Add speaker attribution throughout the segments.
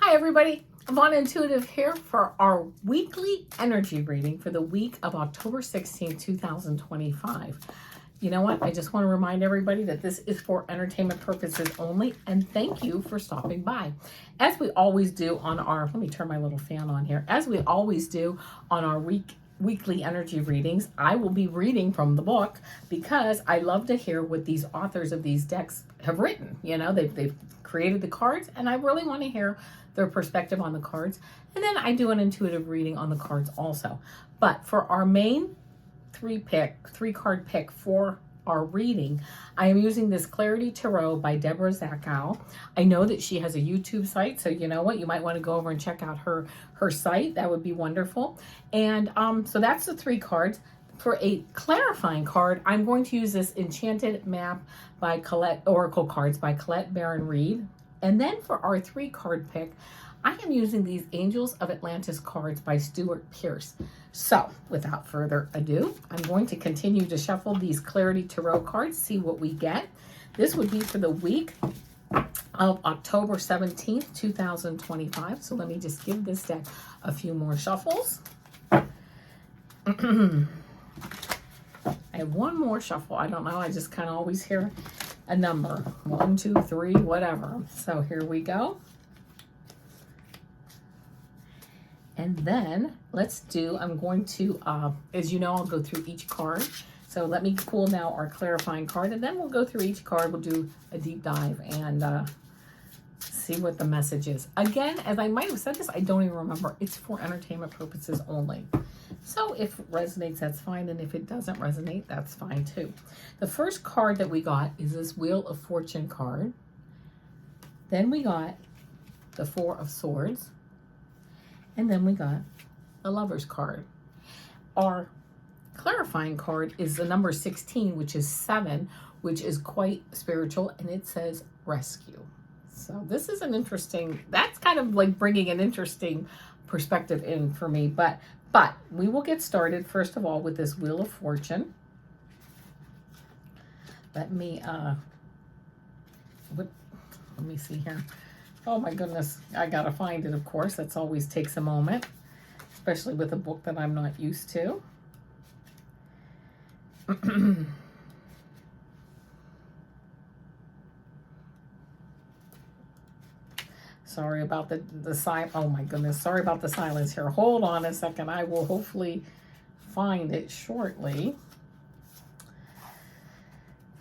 Speaker 1: Hi everybody, Avana Intuitive here for our weekly energy reading for the week of October 16, 2025. You know what? I just want to remind everybody that this is for entertainment purposes only, and thank you for stopping by. As we always do on our, let me turn my little fan on here. As we always do on our weekly energy readings, I will be reading from the book because I love to hear what these authors of these decks have written. You know, they've created the cards, and I really want to hear their perspective on the cards. And then I do an intuitive reading on the cards also. But for our main three card pick for our reading, I am using this Clarity Tarot by Debra Zachau. I know that she has a YouTube site, so you know what, you might want to go over and check out her site. That would be wonderful. And so that's the three cards. For a clarifying card, I'm going to use this Enchanted map by Colette, Oracle cards by Colette Baron-Reid. And then for our three card pick, I am using these Angels of Atlantis cards by Stewart, Pearce. So without further ado, I'm going to continue to shuffle these Clarity Tarot cards, see what we get. This would be for the week of October 17th, 2025. So let me just give this deck a few more shuffles. I have one more shuffle. I don't know. I just kind of always hear a number. 1, 2, 3, whatever. So here we go. And then let's do, I'm going to, as you know, I'll go through each card. So let me pull now our clarifying card, and then we'll go through each card. We'll do a deep dive and see what the message is. Again, as I might have said this, I don't even remember. It's for entertainment purposes only. So if it resonates, that's fine. And if it doesn't resonate, that's fine too. The first card that we got is this Wheel of Fortune card. Then we got the Four of Swords. And then we got the Lover's card. Our clarifying card is the number 16, which is 7, which is quite spiritual. And it says rescue. So this is an interesting, that's kind of like bringing an interesting perspective in for me. But we will get started first of all with this Wheel of Fortune. Let me see here. Oh my goodness, I gotta find it, of course. That always takes a moment, especially with a book that I'm not used to. Sorry about the silence. Oh my goodness, sorry about the silence here. Hold on a second. I will hopefully find it shortly.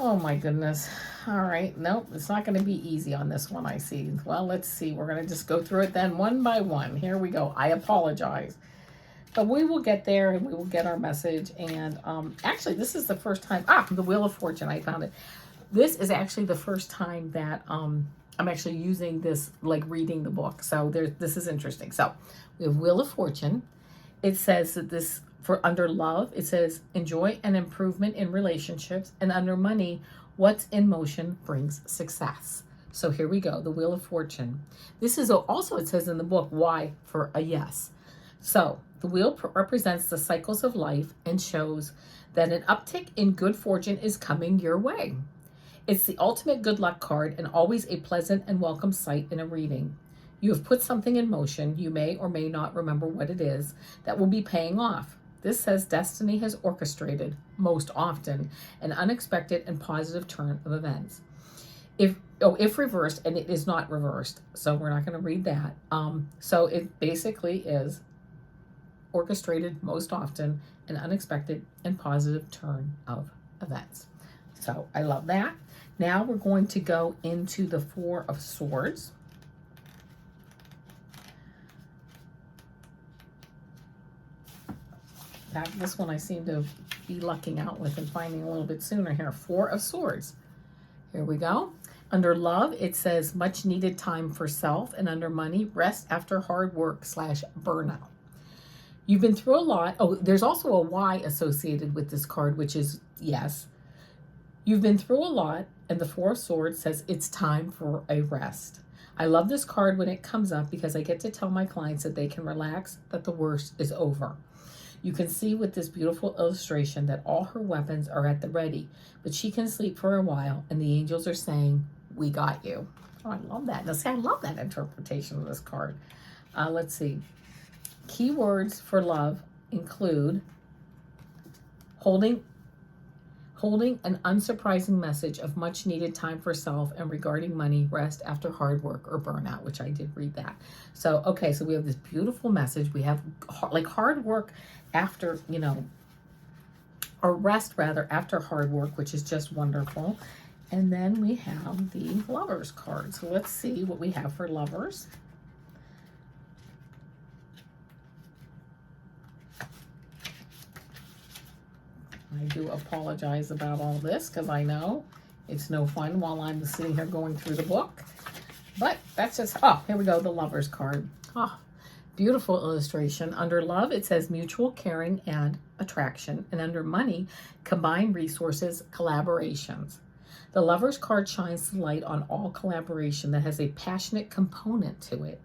Speaker 1: Oh my goodness. All right. Nope, it's not going to be easy on this one, I see. Well, let's see. We're going to just go through it then one by one. Here we go. I apologize. But we will get there and we will get our message. And actually, this is the first time. The Wheel of Fortune. I found it. This is actually the first time that I'm actually using this, like reading the book. So this is interesting. So we have Wheel of Fortune. It says that this, for under love, it says enjoy an improvement in relationships, and under money, what's in motion brings success. So here we go, the Wheel of Fortune. This is also, it says in the book, why for a yes. So the wheel represents the cycles of life and shows that an uptick in good fortune is coming your way. It's the ultimate good luck card and always a pleasant and welcome sight in a reading. You have put something in motion, you may or may not remember what it is, that will be paying off. This says destiny has orchestrated, most often, an unexpected and positive turn of events. If reversed, and it is not reversed, so we're not going to read that. So it basically is orchestrated, most often, an unexpected and positive turn of events. So I love that. Now we're going to go into the Four of Swords. This one I seem to be lucking out with and finding a little bit sooner here. Four of Swords. Here we go. Under love, it says much needed time for self, and under money, rest after hard work / burnout. You've been through a lot. Oh, there's also a Y associated with this card, which is yes. You've been through a lot, and the Four of Swords says it's time for a rest. I love this card when it comes up because I get to tell my clients that they can relax, that the worst is over. You can see with this beautiful illustration that all her weapons are at the ready, but she can sleep for a while, and the angels are saying, we got you. Oh, I love that. Now, see, I love that interpretation of this card. Let's see. Keywords for love include holding an unsurprising message of much needed time for self, and regarding money, rest after hard work or burnout, which I did read that. So, okay, so we have this beautiful message. We have like hard work after, or rest rather after hard work, which is just wonderful. And then we have the Lovers card. So let's see what we have for lovers. I do apologize about all this because I know it's no fun while I'm sitting here going through the book. But that's just, oh, here we go, the Lovers card. Oh, beautiful illustration. Under love, it says mutual caring and attraction. And under money, combined resources, collaborations. The Lovers card shines the light on all collaboration that has a passionate component to it.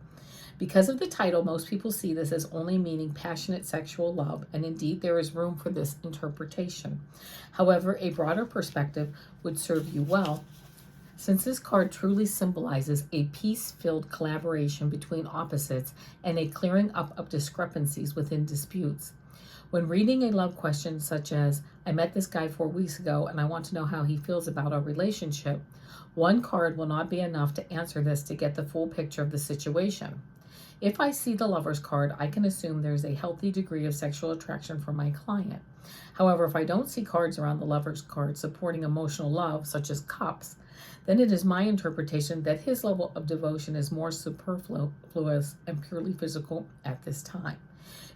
Speaker 1: Because of the title, most people see this as only meaning passionate sexual love, and indeed there is room for this interpretation. However, a broader perspective would serve you well, since this card truly symbolizes a peace-filled collaboration between opposites and a clearing up of discrepancies within disputes. When reading a love question such as, I met this guy 4 weeks ago and I want to know how he feels about our relationship, one card will not be enough to answer this to get the full picture of the situation. If I see the Lovers card, I can assume there's a healthy degree of sexual attraction for my client. However, if I don't see cards around the Lovers card supporting emotional love, such as cups, then it is my interpretation that his level of devotion is more superfluous and purely physical at this time.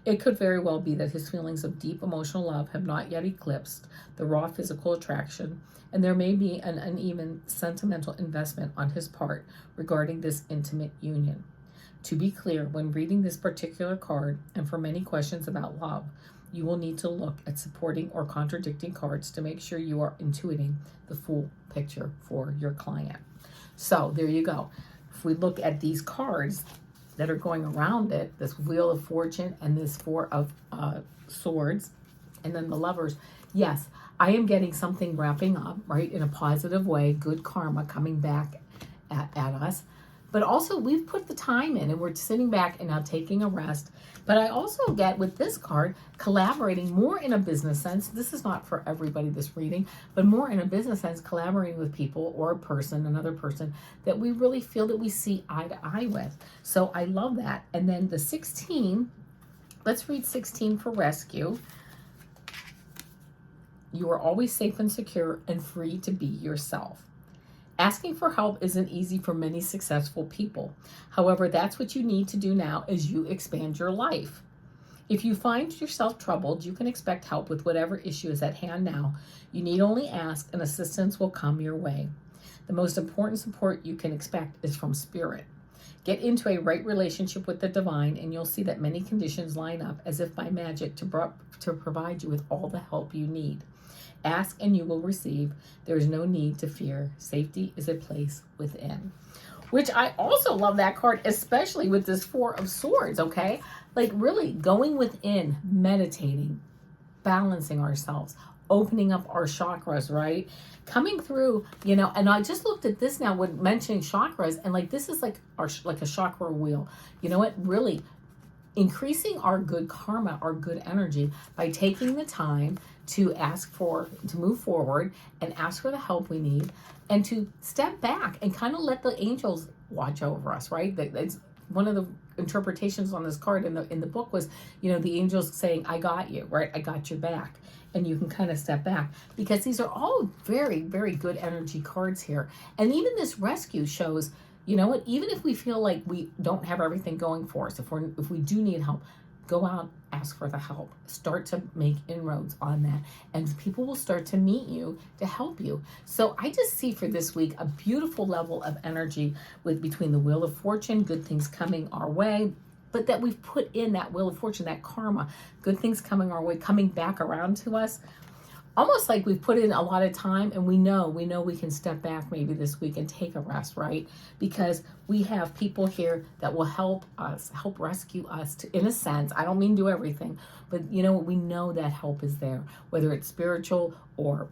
Speaker 1: It could very well be that his feelings of deep emotional love have not yet eclipsed the raw physical attraction, and there may be an uneven sentimental investment on his part regarding this intimate union. To be clear, when reading this particular card, and for many questions about love, you will need to look at supporting or contradicting cards to make sure you are intuiting the full picture for your client. So there you go. If we look at these cards that are going around it, this Wheel of Fortune and this Four of Swords, and then the Lovers, yes, I am getting something wrapping up, right, in a positive way, good karma coming back at us. But also, we've put the time in and we're sitting back and now taking a rest. But I also get with this card, collaborating more in a business sense. This is not for everybody, this reading, but more in a business sense, collaborating with people or a person, another person that we really feel that we see eye to eye with. So I love that. And then the 16, let's read 16 for rescue. You are always safe and secure and free to be yourself. Asking for help isn't easy for many successful people. However, that's what you need to do now as you expand your life. If you find yourself troubled, you can expect help with whatever issue is at hand now. You need only ask and assistance will come your way. The most important support you can expect is from Spirit. Get into a right relationship with the divine and you'll see that many conditions line up as if by magic to provide you with all the help you need. Ask and you will receive. There is no need to fear. Safety is a place within. Which I also love that card, especially with this Four of Swords, okay? Like really going within, meditating, balancing ourselves, opening up our chakras, right? Coming through, and I just looked at this now when mentioning chakras, and like this is like a chakra wheel. You know what? Really increasing our good karma, our good energy by taking the time to move forward and ask for the help we need and to step back and kind of let the angels watch over us, right? It's one of the interpretations on this card in the book was, the angels saying, I got you, right? I got your back. And you can kind of step back because these are all very, very good energy cards here. And even this rescue shows, even if we feel like we don't have everything going for us, if we do need help, go out, ask for the help, start to make inroads on that, and people will start to meet you to help you. So I just see for this week a beautiful level of energy between the Wheel of Fortune, good things coming our way, but that we've put in that Wheel of Fortune, that karma, good things coming our way, coming back around to us. Almost like we've put in a lot of time and we know we can step back maybe this week and take a rest, right? Because we have people here that will help us, help rescue us in a sense. I don't mean do everything, but we know that help is there, whether it's spiritual or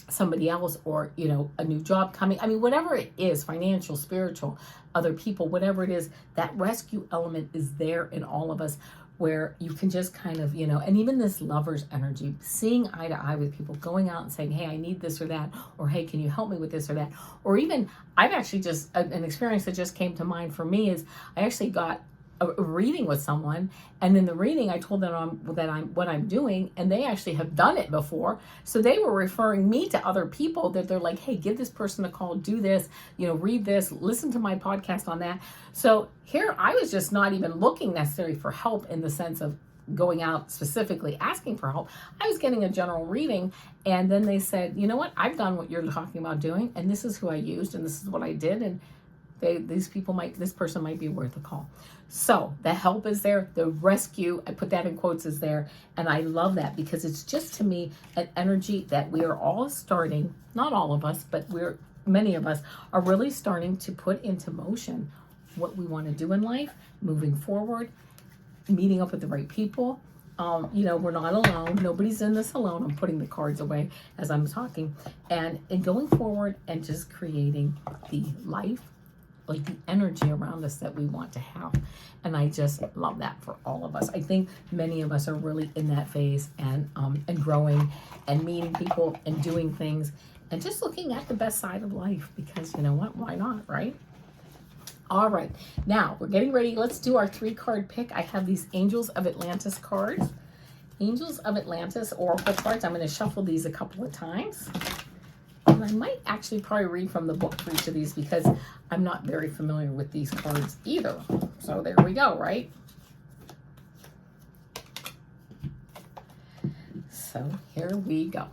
Speaker 1: somebody else, or a new job coming. I mean, whatever it is, financial, spiritual, other people, whatever it is, that rescue element is there in all of us, where you can just kind of, and even this lover's energy, seeing eye to eye with people, going out and saying, hey, I need this or that, or hey, can you help me with this or that? Or even, I've actually just, an experience that just came to mind for me is, I actually got a reading with someone, and in the reading I told them what I'm doing, and they actually have done it before, so they were referring me to other people that they're like, hey, give this person a call, do this, read this, listen to my podcast on that. So here I was just not even looking necessarily for help in the sense of going out specifically asking for help. I was getting a general reading, and then they said, you know what, I've done what you're talking about doing, and this is who I used, and this is what I did, and this person might be worth a call. So the help is there, the rescue, I put that in quotes, is there. And I love that, because it's just, to me, an energy that we are all starting, not all of us, but many of us are really starting to put into motion what we want to do in life, moving forward, meeting up with the right people. We're not alone. Nobody's in this alone. I'm putting the cards away as I'm talking, and going forward and just creating the life, like the energy around us that we want to have. And I just love that for all of us. I think many of us are really in that phase, and growing and meeting people and doing things and just looking at the best side of life, because you know what, why not, right? All right, now we're getting ready. Let's do our 3-card pick. I have these Angels of Atlantis cards. Angels of Atlantis Oracle cards. I'm going to shuffle these a couple of times. And I might actually probably read from the book for each of these, because I'm not very familiar with these cards either. So there we go, right? So here we go.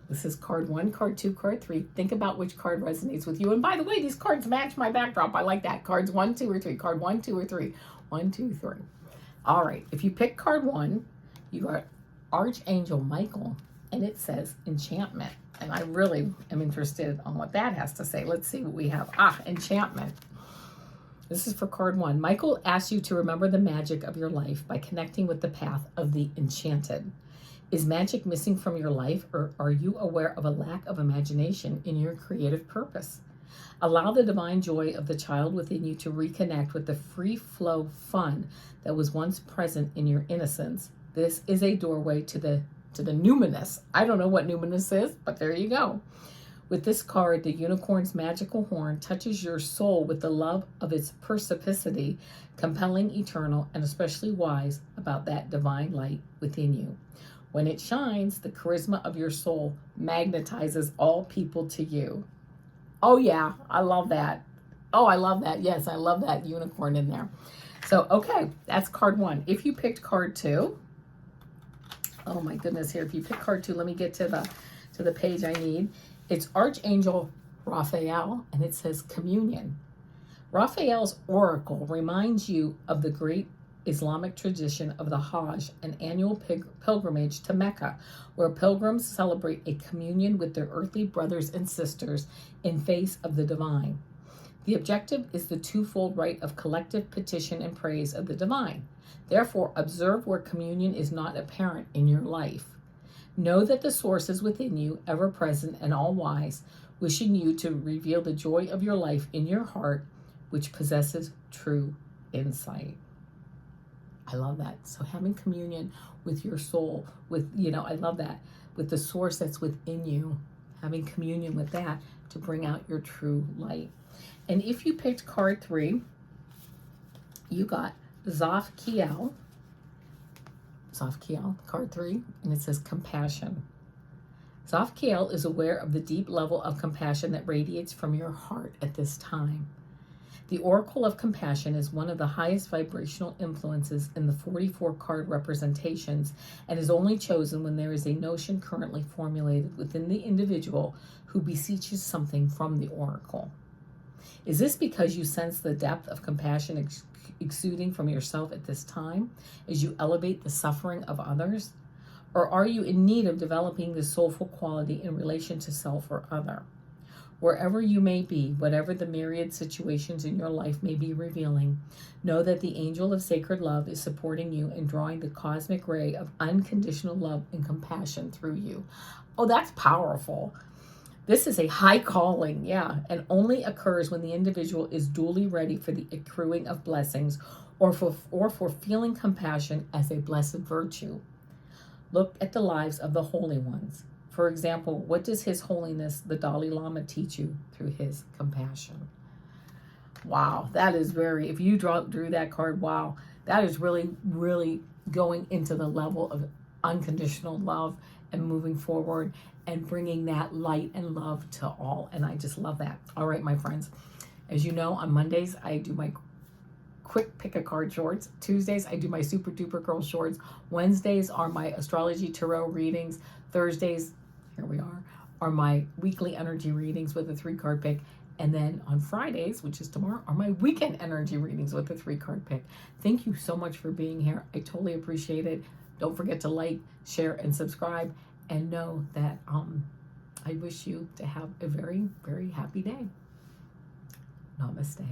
Speaker 1: This is card 1, card 2, card 3. Think about which card resonates with you. And by the way, these cards match my backdrop. I like that. Cards 1, 2, or 3. Card 1, 2, or 3. 1, 2, 3. All right. If you pick card 1, you got Archangel Michael, and it says enchantment. And I really am interested on what that has to say. Let's see what we have. Enchantment. This is for card 1. Michael asks you to remember the magic of your life by connecting with the path of the enchanted. Is magic missing from your life, or are you aware of a lack of imagination in your creative purpose? Allow the divine joy of the child within you to reconnect with the free flow fun that was once present in your innocence. This is a doorway to the numinous. I don't know what numinous is, but there you go. With this card, the unicorn's magical horn touches your soul with the love of its perspicacity, compelling, eternal, and especially wise about that divine light within you. When it shines, the charisma of your soul magnetizes all people to you. Oh yeah, I love that. Oh, I love that. Yes, I love that unicorn in there. So, okay, that's card 1. If you picked card 2, oh my goodness, here, if you pick card 2, let me get to the page I need. It's Archangel Raphael, and it says communion. Raphael's oracle reminds you of the great Islamic tradition of the Hajj, an annual pilgrimage to Mecca, where pilgrims celebrate a communion with their earthly brothers and sisters in face of the divine. The objective is the twofold rite of collective petition and praise of the divine. Therefore, observe where communion is not apparent in your life. Know that the source is within you, ever present and all wise, wishing you to reveal the joy of your life in your heart, which possesses true insight. I love that. So having communion with your soul, I love that, with the source that's within you, having communion with that to bring out your true light. And if you picked card 3, you got Zachau, card 3, and it says compassion. Zachau is aware of the deep level of compassion that radiates from your heart at this time. The Oracle of Compassion is one of the highest vibrational influences in the 44 card representations, and is only chosen when there is a notion currently formulated within the individual who beseeches something from the Oracle. Is this because you sense the depth of compassion exuding from yourself at this time as you elevate the suffering of others? Or are you in need of developing this soulful quality in relation to self or other? Wherever you may be, whatever the myriad situations in your life may be revealing, know that the angel of sacred love is supporting you and drawing the cosmic ray of unconditional love and compassion through you. Oh, that's powerful. This is a high calling, yeah, and only occurs when the individual is duly ready for the accruing of blessings or for feeling compassion as a blessed virtue. Look at the lives of the holy ones. For example, what does His Holiness the Dalai Lama teach you through his compassion? Wow, that is very, if you drew that card, wow, that is really, really going into the level of unconditional love and moving forward and bringing that light and love to all. And I just love that. All right, my friends, as you know, on Mondays, I do my quick pick a card shorts. Tuesdays, I do my super duper girl shorts. Wednesdays are my astrology tarot readings. Thursdays, here we are my weekly energy readings with a 3-card pick. And then on Fridays, which is tomorrow, are my weekend energy readings with a 3-card pick. Thank you so much for being here. I totally appreciate it. Don't forget to like, share, and subscribe. And know that I wish you to have a very, very happy day. Namaste.